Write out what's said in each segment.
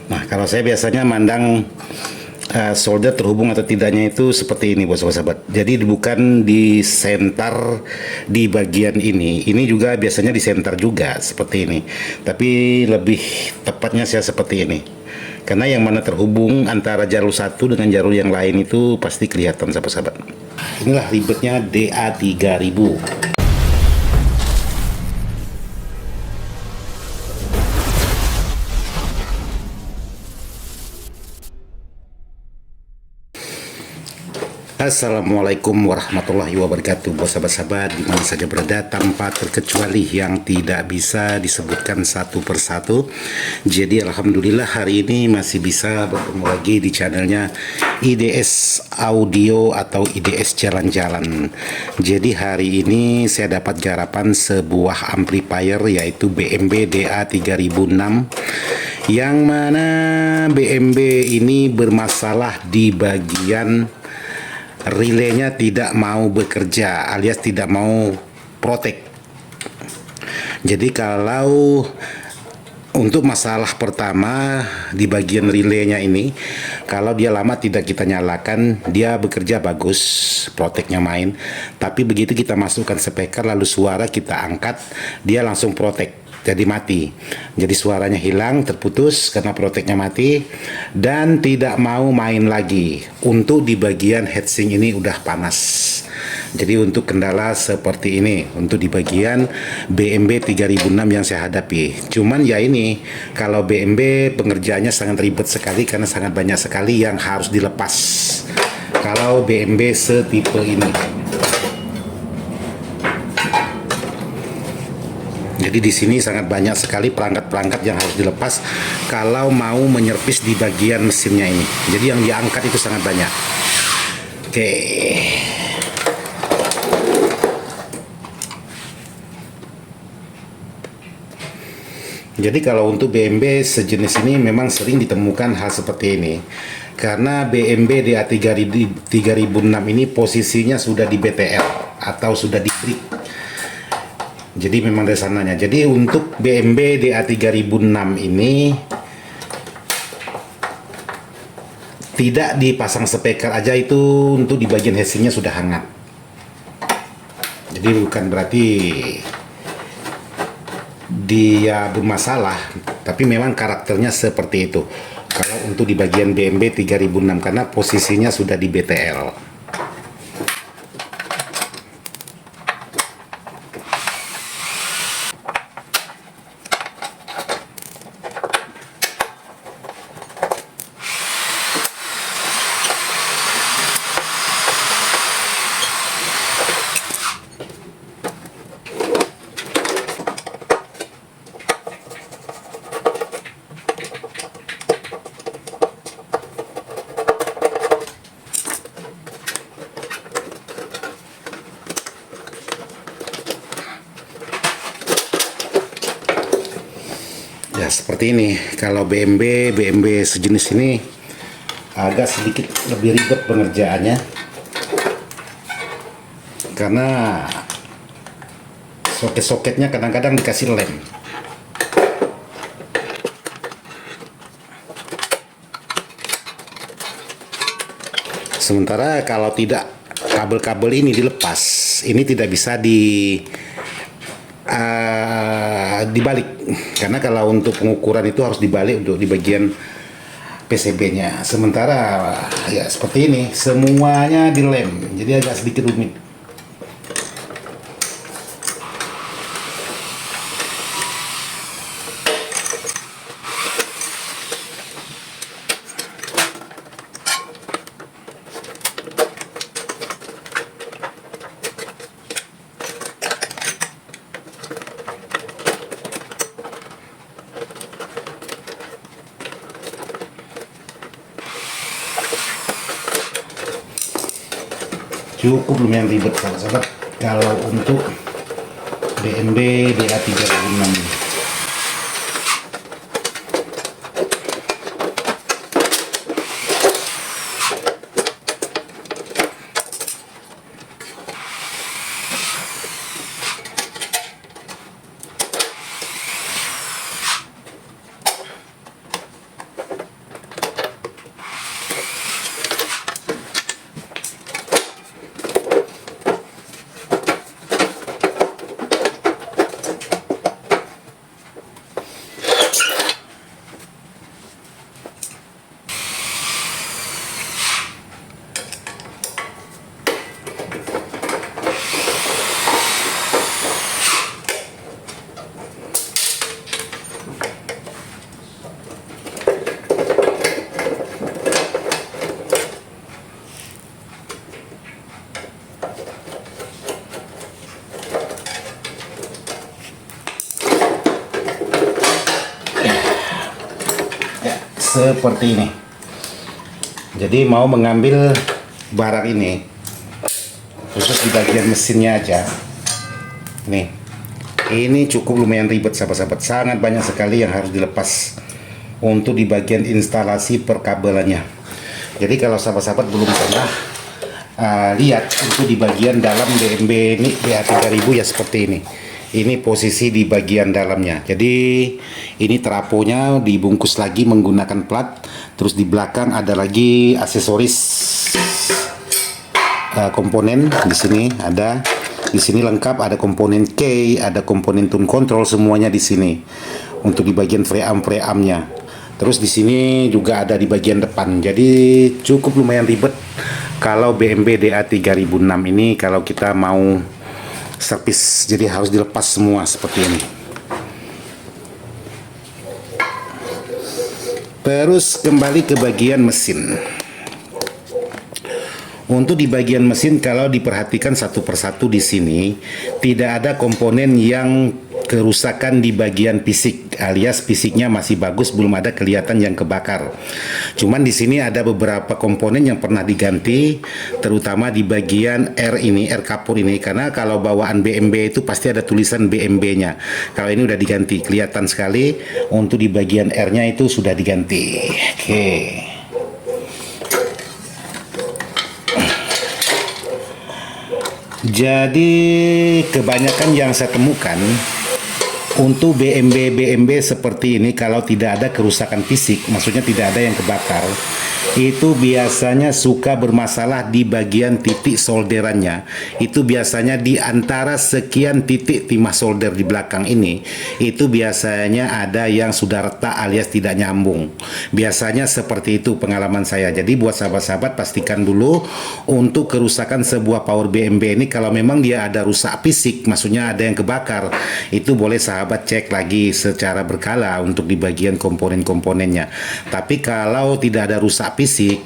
Nah, kalau saya biasanya mandang solder terhubung atau tidaknya itu seperti ini, bos sahabat. Jadi bukan di senter di bagian ini. Ini juga biasanya di senter juga seperti ini. Tapi lebih tepatnya saya seperti ini. Karena yang mana terhubung antara jalur satu dengan jalur yang lain itu pasti kelihatan, sahabat-sahabat. Inilah ribetnya DA3000. Assalamualaikum warahmatullahi wabarakatuh, bos sahabat-sahabat di mana saja berada, tanpa terkecuali yang tidak bisa disebutkan satu persatu. Jadi alhamdulillah hari ini masih bisa bertemu lagi di channelnya IDS Audio atau IDS Jalan-Jalan. Jadi hari ini saya dapat garapan sebuah amplifier yaitu BMB DA3006, yang mana BMB ini bermasalah di bagian relaynya tidak mau bekerja alias tidak mau protek. Jadi kalau untuk masalah pertama di bagian relaynya ini, kalau dia lama tidak kita nyalakan, dia bekerja bagus, proteknya main. Tapi begitu kita masukkan speaker lalu suara kita angkat, dia langsung protek, jadi mati. Jadi suaranya hilang, terputus karena proteknya mati dan tidak mau main lagi. Untuk di bagian heatsink ini udah panas. Jadi untuk kendala seperti ini untuk di bagian BMB 3006 yang saya hadapi. Cuman ya ini, kalau BMB pengerjaannya sangat ribet sekali karena sangat banyak sekali yang harus dilepas kalau BMB setipe ini. Jadi di sini sangat banyak sekali perangkat-perangkat yang harus dilepas kalau mau menyervis di bagian mesinnya ini. Jadi yang diangkat itu sangat banyak. Oke. Jadi kalau untuk BMB sejenis ini memang sering ditemukan hal seperti ini. Karena BMB DA3006 ini posisinya sudah di BTL atau sudah di break. Jadi memang dari sananya. Jadi untuk BMB DA3006 ini tidak dipasang speaker aja itu untuk di bagian heatsinknya sudah hangat. Jadi bukan berarti dia bermasalah, tapi memang karakternya seperti itu. Kalau untuk di bagian BMB 3006 karena posisinya sudah di BTL. Ya seperti ini. Kalau BMB sejenis ini agak sedikit lebih ribet pengerjaannya karena soket-soketnya kadang-kadang dikasih lem. Sementara kalau tidak, kabel-kabel ini dilepas, ini tidak bisa dibalik, karena kalau untuk pengukuran itu harus dibalik untuk di bagian PCB-nya. Sementara ya seperti ini, semuanya dilem, jadi agak sedikit rumit. Cukup lumayan ribet sahabat kalau untuk BMB DA3006 ini. seperti ini. Jadi mau mengambil barang ini khusus di bagian mesinnya aja nih, ini cukup lumayan ribet sahabat-sahabat, sangat banyak sekali yang harus dilepas untuk di bagian instalasi perkabelannya. Jadi kalau sahabat-sahabat belum pernah lihat untuk di bagian dalam BMW ini BA3000 ya seperti ini. Ini posisi di bagian dalamnya. Jadi ini trafonya dibungkus lagi menggunakan plat. Terus di belakang ada lagi aksesoris komponen. Di sini ada, di sini lengkap, ada komponen key, ada komponen tune control, semuanya di sini. Untuk di bagian preamp-preampnya. Terus di sini juga ada di bagian depan. Jadi cukup lumayan ribet kalau BMW DA3006 ini kalau kita mau servis, jadi harus dilepas semua seperti ini. Terus kembali ke bagian mesin. Untuk di bagian mesin kalau diperhatikan satu persatu di sini tidak ada komponen yang kerusakan di bagian fisik, alias fisiknya masih bagus, belum ada kelihatan yang kebakar. Cuman di sini ada beberapa komponen yang pernah diganti, terutama di bagian R ini, R kapur ini, karena kalau bawaan BMW itu pasti ada tulisan BMW-nya. Kalau ini udah diganti, kelihatan sekali untuk di bagian R-nya itu sudah diganti. Oke. Jadi kebanyakan yang saya temukan untuk BMW seperti ini kalau tidak ada kerusakan fisik, maksudnya tidak ada yang kebakar, itu biasanya suka bermasalah di bagian titik solderannya. Itu biasanya di antara sekian titik timah solder di belakang ini, itu biasanya ada yang sudah retak alias tidak nyambung. Biasanya seperti itu pengalaman saya. Jadi buat sahabat-sahabat pastikan dulu untuk kerusakan sebuah power BMW ini, kalau memang dia ada rusak fisik, maksudnya ada yang kebakar, itu boleh sahabat cek lagi secara berkala untuk di bagian komponen-komponennya. Tapi kalau tidak ada rusak fisik,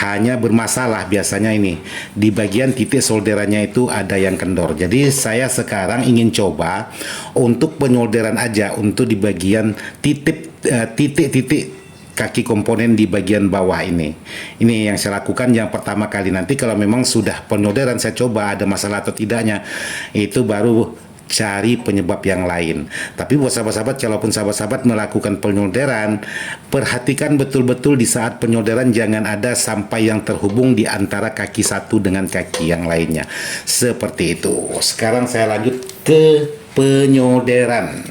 hanya bermasalah biasanya ini di bagian titik solderannya itu ada yang kendor. Jadi saya sekarang ingin coba untuk penyolderan aja untuk di bagian titik-titik kaki komponen di bagian bawah ini. Ini yang saya lakukan yang pertama kali. Nanti kalau memang sudah penyolderan, saya coba ada masalah atau tidaknya, itu baru cari penyebab yang lain. Tapi buat sahabat-sahabat, kalaupun sahabat-sahabat melakukan penyolderan, perhatikan betul-betul di saat penyolderan jangan ada sampai yang terhubung di antara kaki satu dengan kaki yang lainnya. Seperti itu. Sekarang saya lanjut ke penyolderan.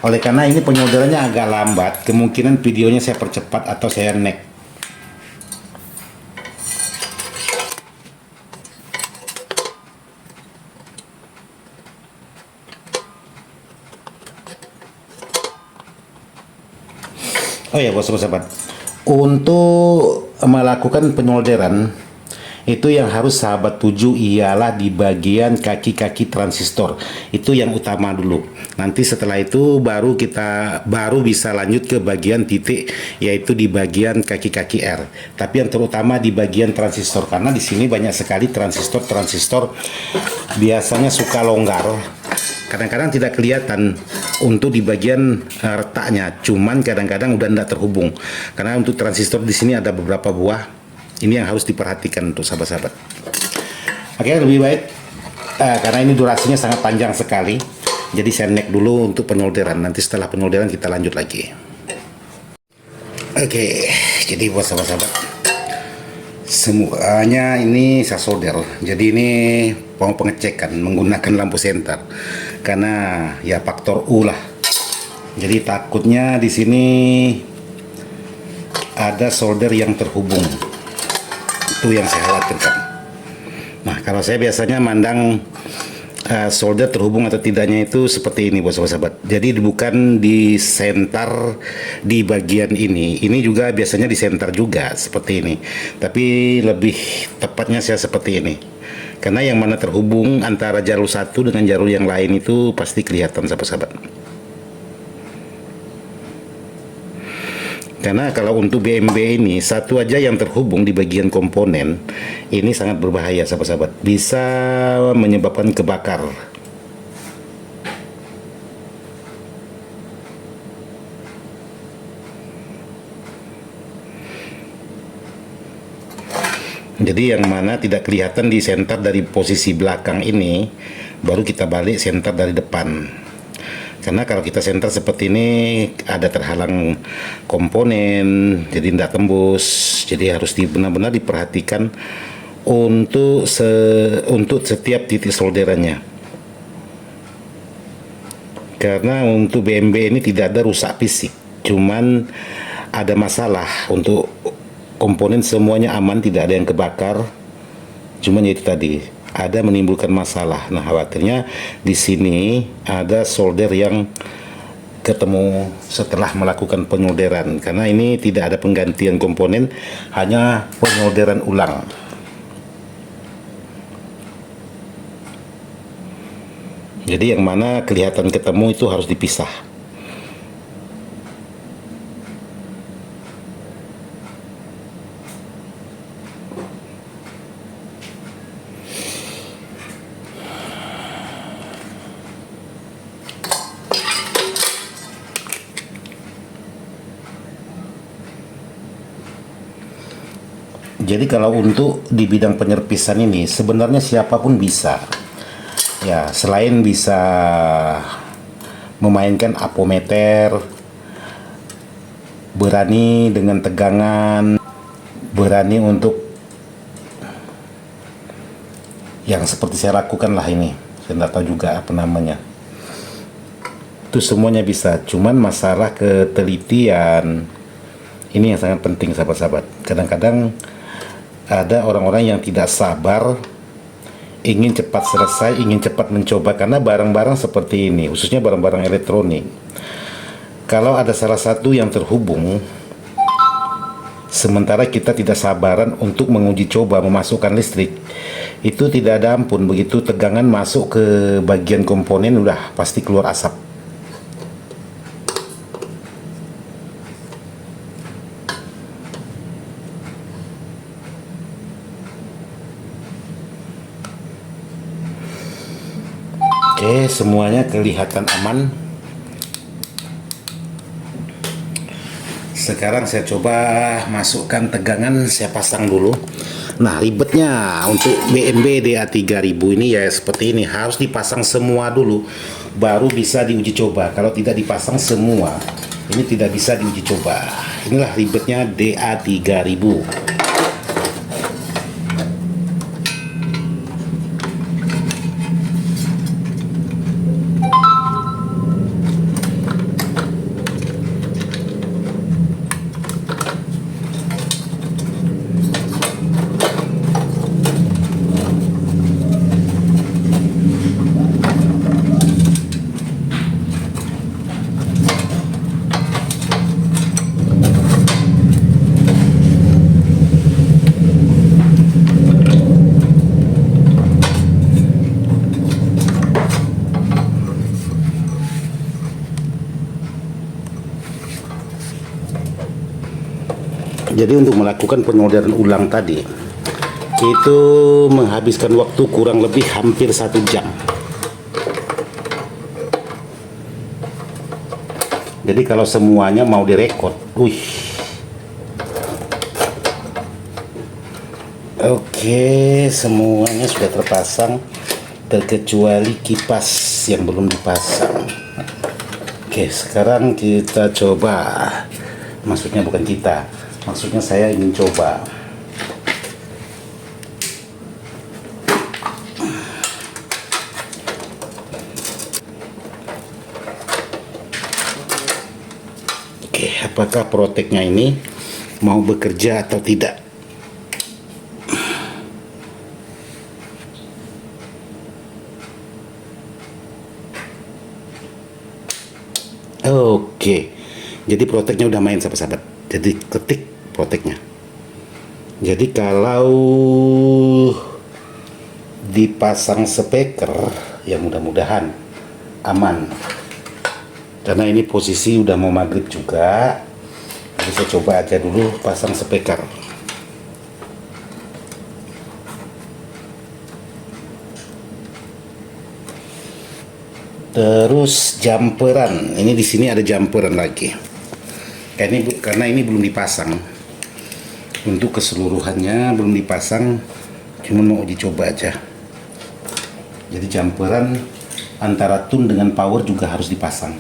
Oleh karena ini penyolderannya agak lambat, kemungkinan videonya saya percepat atau saya neck. Oh ya, bos sahabat, untuk melakukan penyolderan itu yang harus sahabat tuju ialah di bagian kaki-kaki transistor. Itu yang utama dulu. Nanti setelah itu baru kita bisa lanjut ke bagian titik, yaitu di bagian kaki-kaki R. Tapi yang terutama di bagian transistor, karena di sini banyak sekali transistor biasanya suka longgar. Kadang-kadang tidak kelihatan untuk di bagian retaknya, cuman kadang-kadang udah tidak terhubung. Karena untuk transistor di sini ada beberapa buah. Ini yang harus diperhatikan untuk sahabat-sahabat. Oke, lebih baik karena ini durasinya sangat panjang sekali. Jadi saya neck dulu untuk penyolderan. Nanti setelah penyolderan kita lanjut lagi. Oke, jadi buat sahabat-sahabat, semuanya ini saya solder. Jadi ini mau pengecekan menggunakan lampu senter. Karena ya faktor U lah. Jadi takutnya di sini ada solder yang terhubung. Itu yang saya khawatirkan. Nah, kalau saya biasanya mandang solder terhubung atau tidaknya itu seperti ini, bos sahabat. Jadi bukan di senter di bagian ini. Ini juga biasanya di senter juga seperti ini. Tapi lebih tepatnya saya seperti ini. Karena yang mana terhubung antara jalur satu dengan jalur yang lain itu pasti kelihatan, sahabat-sahabat. Karena kalau untuk BMW ini satu aja yang terhubung di bagian komponen ini sangat berbahaya, sahabat-sahabat. Bisa menyebabkan kebakar. Jadi yang mana tidak kelihatan di senter dari posisi belakang ini, baru kita balik senter dari depan. Karena kalau kita senter seperti ini ada terhalang komponen, jadi tidak tembus. Jadi harus benar-benar diperhatikan untuk setiap titik solderannya. Karena untuk BMB ini tidak ada rusak fisik, cuman ada masalah untuk komponen semuanya aman, tidak ada yang kebakar. Cuman itu tadi ada menimbulkan masalah. Nah, khawatirnya di sini ada solder yang ketemu setelah melakukan penyolderan, karena ini tidak ada penggantian komponen, hanya penyolderan ulang. Jadi yang mana kelihatan ketemu itu harus dipisah. Jadi kalau untuk di bidang penyerpisan ini sebenarnya siapapun bisa. Ya, selain bisa memainkan apometer, berani dengan tegangan, berani untuk yang seperti saya lakukan lah ini. Saya tidak tahu juga apa namanya. Itu semuanya bisa. Cuman masalah ketelitian ini yang sangat penting, sahabat-sahabat. Kadang-kadang ada orang-orang yang tidak sabar, ingin cepat selesai, ingin cepat mencoba, karena barang-barang seperti ini, khususnya barang-barang elektronik, kalau ada salah satu yang terhubung, sementara kita tidak sabaran untuk menguji coba memasukkan listrik, itu tidak ada ampun. Begitu tegangan masuk ke bagian komponen, udah pasti keluar asap. Oke, semuanya kelihatan aman. Sekarang saya coba masukkan tegangan, saya pasang dulu. Nah, ribetnya untuk BMB DA3000 ini ya seperti ini, harus dipasang semua dulu baru bisa diuji coba. Kalau tidak dipasang semua, ini tidak bisa diuji coba. Inilah ribetnya DA3000. Jadi untuk melakukan penyolderan ulang tadi itu menghabiskan waktu kurang lebih hampir 1 jam. Jadi kalau semuanya mau direkod, oke, semuanya sudah terpasang terkecuali kipas yang belum dipasang. Oke, sekarang kita coba. Maksudnya bukan kita, maksudnya saya ingin coba. Oke, apakah proteknya ini mau bekerja atau tidak? Oke, jadi proteknya udah main, sahabat-sahabat. Jadi ketik proteknya. Jadi kalau dipasang speaker, ya mudah-mudahan aman. Karena ini posisi udah mau maghrib juga, jadi saya coba aja dulu pasang speaker. Terus jumperan, ini di sini ada jumperan lagi. Karena ini belum dipasang. Untuk keseluruhannya belum dipasang, cuma mau uji coba aja. Jadi jumperan antara tune dengan power juga harus dipasang.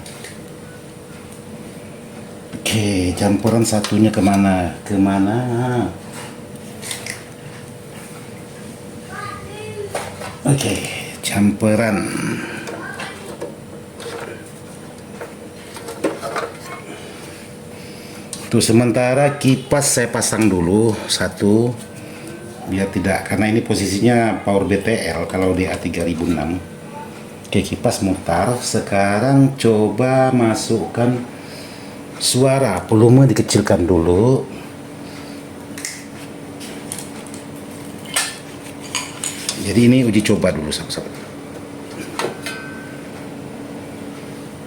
Oke, jumperan satunya kemana? Oke, jumperan. Tuh, sementara kipas saya pasang dulu satu, biar tidak, karena ini posisinya power BTL kalau di A3006. Oke, kipas mutar. Sekarang coba masukkan suara, volume dikecilkan dulu. Jadi ini uji coba dulu sahabat-sahabat.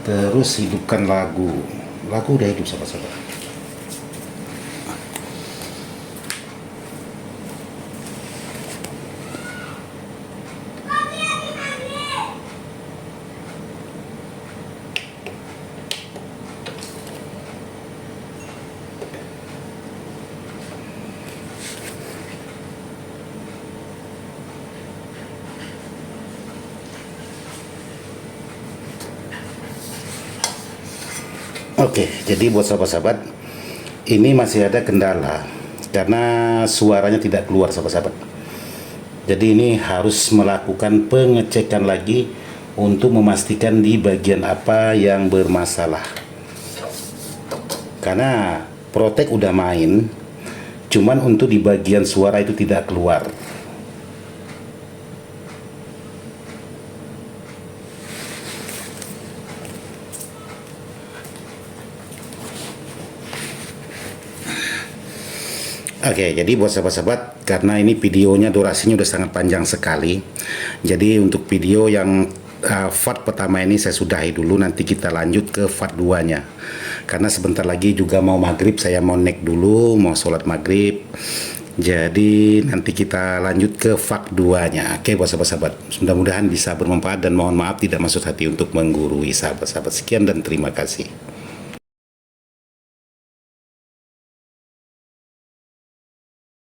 Terus hidupkan lagu udah hidup sahabat-sahabat. Oke, jadi buat sahabat-sahabat, ini masih ada kendala karena suaranya tidak keluar sahabat-sahabat. Jadi ini harus melakukan pengecekan lagi untuk memastikan di bagian apa yang bermasalah. Karena Protek udah main, cuman untuk di bagian suara itu tidak keluar. Oke, jadi buat sahabat-sahabat, karena ini videonya durasinya udah sangat panjang sekali, jadi untuk video yang part pertama ini saya sudahi dulu, nanti kita lanjut ke part 2 nya, karena sebentar lagi juga mau maghrib, saya mau naik dulu, mau sholat maghrib, jadi nanti kita lanjut ke part 2 nya. Oke buat sahabat-sahabat, mudah-mudahan bisa bermanfaat dan mohon maaf tidak maksud hati untuk menggurui sahabat-sahabat. Sekian dan terima kasih.